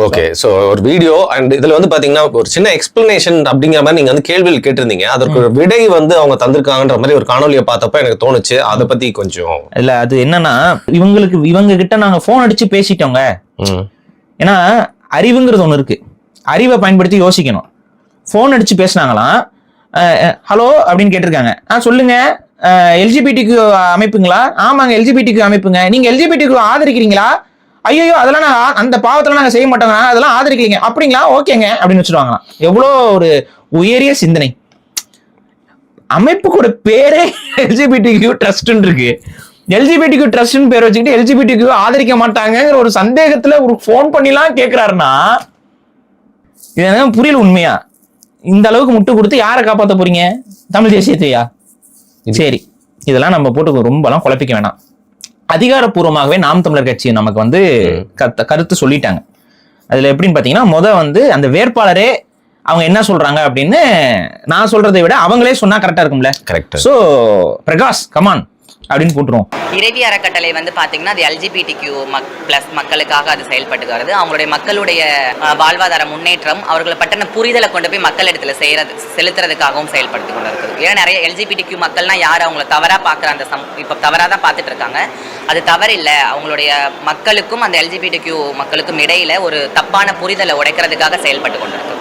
Okay, so ஒரு video and இதுல வந்து பாத்தீங்கன்னா ஒரு சின்ன எக்ஸ்பிளனேஷன் அப்படிங்கிற மாதிரி நீங்க வந்து கேள்வியில் கேட்டிருந்தீங்க. அதற்கு ஒரு விடை வந்து அவங்க தந்திருக்காங்கன்ற மாதிரி ஒரு காணொலியை பார்த்தப்ப எனக்கு தோணுச்சு. அதை பத்தி கொஞ்சம் இல்ல, அது என்னன்னா இவங்க கிட்ட நாங்க போன் அடிச்சு பேசிட்டோங்க. ஏன்னா அறிவுங்கிறது ஒண்ணு இருக்கு, அறிவை பயன்படுத்தி யோசிக்கணும். போன் அடிச்சு பேசினாங்களாம். ஹலோ அப்படின்னு கேட்டிருக்காங்க. சொல்லுங்க, எல்ஜிபிடிக்கு அமைப்புங்களா? ஆமாங்க, எல்ஜிபிடிக்கு அமைப்புங்க. நீங்க எல்ஜிபிடிக்கு ஆதரிக்கிறீங்களா? ஐயோ, அதெல்லாம் நான் அந்த பாவத்துல நாங்க செய்ய மாட்டோங்க, அதெல்லாம் ஆதரிக்கிறீங்க அப்படிங்களா? ஓகேங்க அப்படின்னு வச்சுருவாங்களாம். எவ்வளோ ஒரு உயரிய சிந்தனை. அமைப்புக்கு ஒரு பேரே எல்ஜிபிடிக்கு ட்ரஸ்ட்னு இருக்கு. எல்ஜிபிடிக்கு ட்ரஸ்ட்னு பேர் வச்சுக்கிட்டு எல்ஜிபிடிக்கு ஆதரிக்க மாட்டாங்கிற ஒரு சந்தேகத்துல ஒரு போன் பண்ணிலாம் கேட்கிறாருன்னா இது எனக்கு புரியல. உண்மையா இந்த அளவுக்கு முட்டு கொடுத்து யாரை காப்பாற்ற போறீங்க? தமிழ் தேசியத்தையா? சரி, இதெல்லாம் நம்ம போட்டு ரொம்பலாம் குழப்பிக்க வேணாம். அதிகாரப்பூர்வமாகவே நாம் தமிழர் கட்சி நமக்கு வந்து கருத்து சொல்லிட்டாங்க. அதுல எப்படின்னு பாத்தீங்கன்னா, வந்து அந்த வேட்பாளரே அவங்க என்ன சொல்றாங்க அப்படின்னு நான் சொல்றதை விட அவங்களே சொன்னா கரெக்டா இருக்கும்ல. கரெக்ட். சோ பிரகாஷ் கமான் அப்படின்னு போட்டுருவோம். இறைவி அறக்கட்டளை வந்து பாத்தீங்கன்னா அது எல்ஜிபிடிக்யூ பிளஸ் மக்களுக்காக அது செயல்பட்டு வருது. அவங்களுடைய மக்களுடைய வாழ்வாதார முன்னேற்றம், அவர்களை பற்றின புரிதலை கொண்டு போய் மக்கள் இடத்துல செலுத்துறதுக்காகவும் செயல்படுத்தி கொண்டு இருக்குது. ஏன்னா நிறைய எல்ஜிபிடிக்யூ மக்கள்னா யார் அவங்கள தவறா பாக்குற அந்த இப்ப தவறா தான் பார்த்துட்டு இருக்காங்க. அது தவறு இல்லை. அவங்களுடைய மக்களுக்கும் அந்த எல்ஜிபிடிக்யூ மக்களுக்கும் இடையில ஒரு தப்பான புரிதலை உடைக்கிறதுக்காக செயல்பட்டு கொண்டிருக்கு.